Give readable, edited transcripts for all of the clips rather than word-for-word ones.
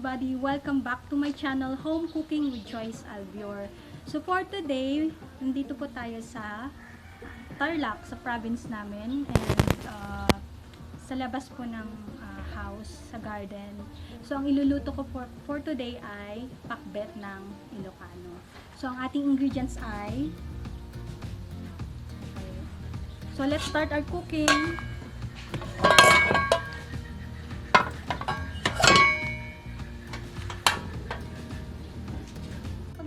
everybody! Welcome back to my channel, Home Cooking with Joyce Albior. So for today, nandito po tayo sa Tarlac, sa province namin, and sa labas po ng house, sa garden. So ang iluluto ko for today ay pakbet ng ILOCANO. So ang ating ingredients ay so let's start our cooking.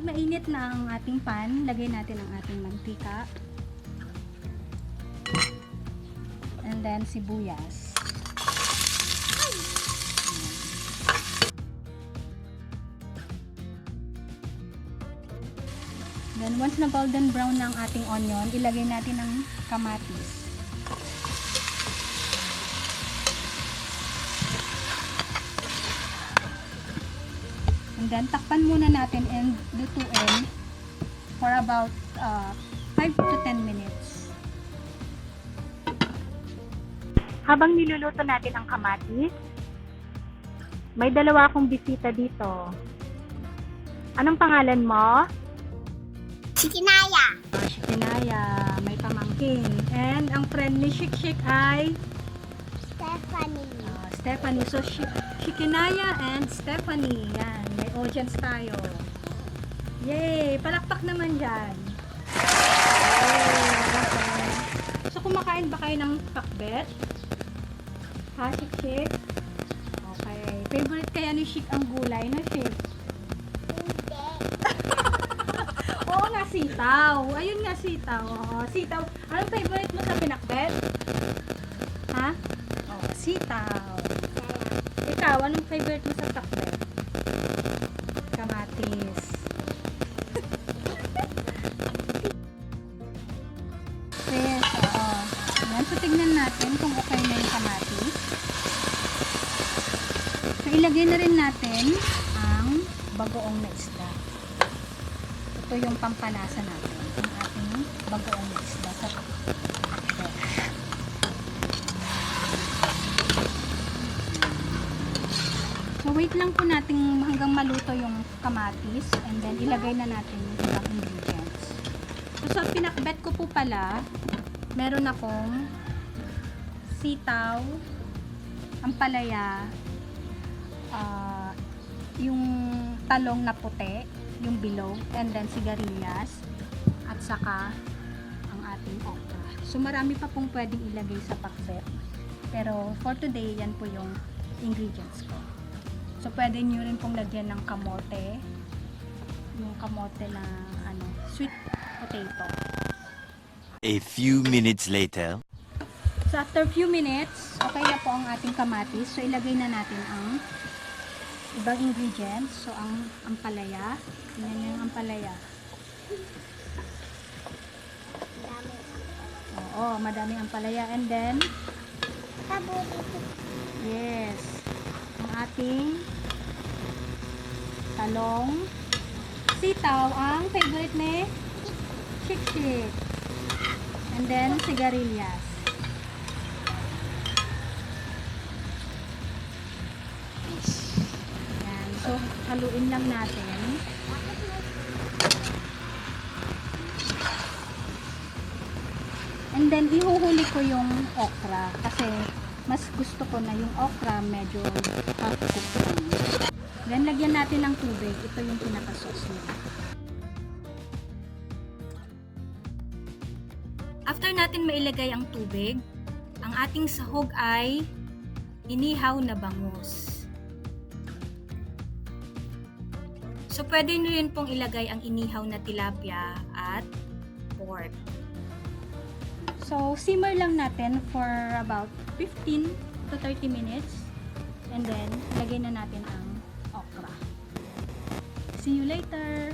Mainit na ang ating pan, lagay natin ang ating mantika. And then sibuyas. Then once na golden brown na ang ating onion, ilagay natin ang kamatis. And then, takpan muna natin and lutuin for about 5 to 10 minutes. Habang niluluto natin ang kamatis, may dalawa akong bisita dito. Anong pangalan mo? Shikinaya. Shikinaya, may pamangkin. And ang friend ni Shik ay? Stephanie. Stephanie. So, Shikinaya and Stephanie. Yan. May audience tayo. Yay! Palakpak naman dyan. Okay. So, kumakain ba kayo ng pakbet? Ha, Shik? Okay. Favorite kaya ni Shik ang gulay, no, Shik? Hindi. Oo nga, sitaw. Ayun nga, sitaw. Oo, sitaw. Anong favorite mo sa pinakbet? Ha? Oo, sitaw. Ikaw, anong favorite mo sa pakbet? Kamatis. Yes, oo. Yan, so tignan natin kung okay na yung kamatis. So, ilagay na rin natin ang bagoong na isda. Ito yung pampalasa natin, ang ating bagoong na isda sa pakbet. So, wait lang po natin hanggang maluto yung kamatis and then ilagay na natin yung ibang ingredients. So, sa pinakbet ko po pala, meron akong sitaw, ampalaya, yung talong na puti, yung bilog, and then sigarilyas, at saka ang ating okra. So, marami pa pong pwedeng ilagay sa pakbet. Pero, for today, yan po yung ingredients ko. So, pwede nyo rin pong lagyan ng kamote. Yung kamote na, sweet potato. A few minutes later. So, after few minutes, okay na po ang ating kamatis. So, ilagay na natin ang ibang ingredients. So, ang ampalaya. Tingnan nyo yung ampalaya. Oo, madaming ampalaya. And then, yes, ang ating talong, sitaw, ang favorite ni Shik. And then, sigarilyas. Yan. So, haluin lang natin. And then, ihuhuli ko yung okra kasi mas gusto ko na yung okra medyo half-cooked lang. Then, lagyan natin ng tubig. Ito yung pinaka-sauce niya. After natin mailagay ang tubig, ang ating sahog ay inihaw na bangus. So, pwede nyo rin pong ilagay ang inihaw na tilapia at pork. So, simmer lang natin for about 15 to 30 minutes. And then, lagay na natin ang okra. See you later!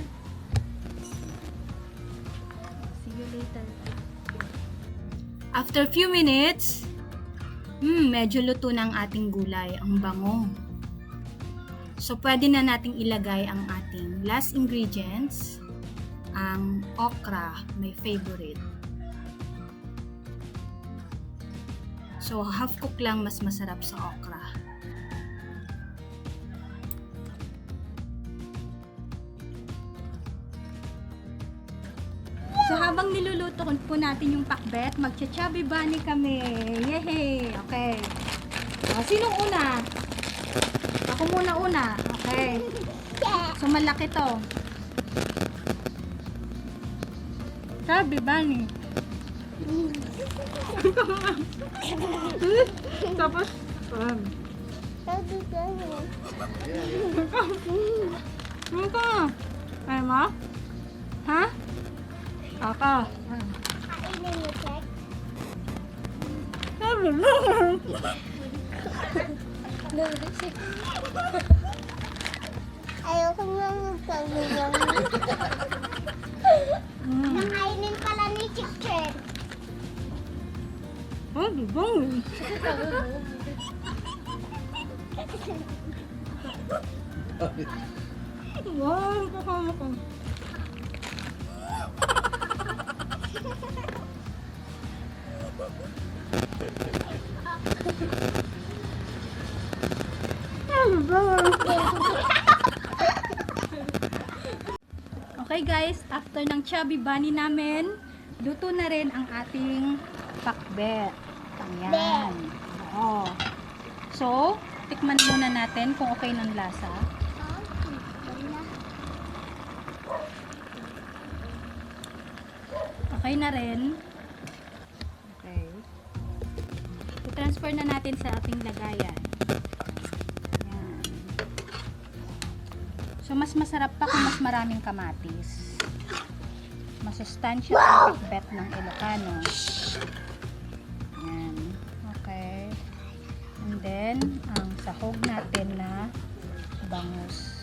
See you later! After few minutes, medyo luto na ang ating gulay, ang bango. So, pwede na nating ilagay ang ating last ingredients, ang okra, my favorite. So, half cook lang, mas masarap sa okra. habang niluluto po natin yung pakbet, magcha-chubby bunny kami. Yehey! Okay. Sinong una? Ako muna una. Okay. So, malaki to. Chubby bunny. Tapos, ano ka? Ay mo? Ha? Ako. Kainin mo, Tek. Sabi mo. Ayoko nga magkagulang. Nakainin pala ni Chicken. Oh, diba? Wow, kasama ko. Okay guys, after ng chubby bunny namin, luto na rin ang ating pakbet. Ayan. Oo. So, tikman muna natin kung okay ng lasa. Okay na rin. Okay. I-transfer na natin sa ating lagayan. Ayan. So, mas masarap pa kung mas maraming kamatis. Masustansya ang pakbet ng Ilocano. Ayan. Okay. And then, ang sahog natin na bangus.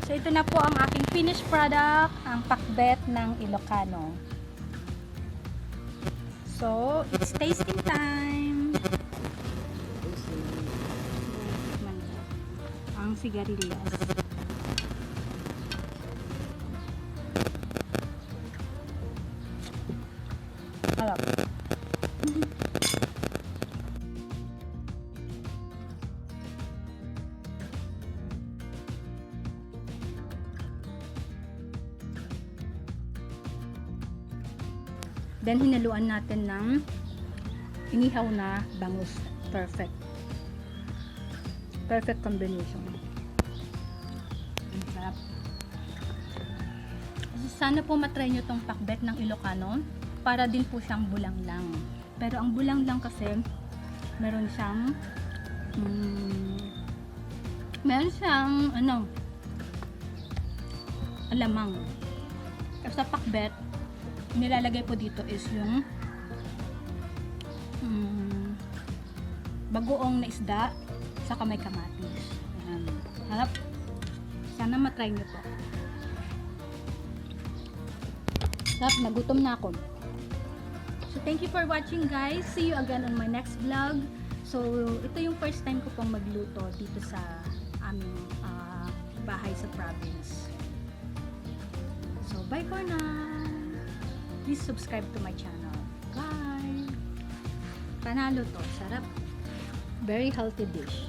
So, ito na po ang aking finished product, ang pakbet ng Ilocano. So, it's tasting time! Ang sigarilyas. Harap. Then, hinaluan natin ng inihaw na bangus. Perfect. Perfect combination. Ang sarap. Sana po matry nyo tong pakbet ng Ilocano. Para din po siyang bulanglang. Pero ang bulanglang kasi, meron siyang alamang. Kasi sa pakbet, nilalagay po dito is yung bagoong na isda saka may kamatis. Ayan. Harap. Sana matry nyo po. Sarap, nagutom na ako. So thank you for watching guys. See you again on my next vlog. So ito yung first time ko pong magluto dito sa aming bahay sa province. So bye for now. Please subscribe to my channel. Bye! Panalo to. Sarap. Very healthy dish.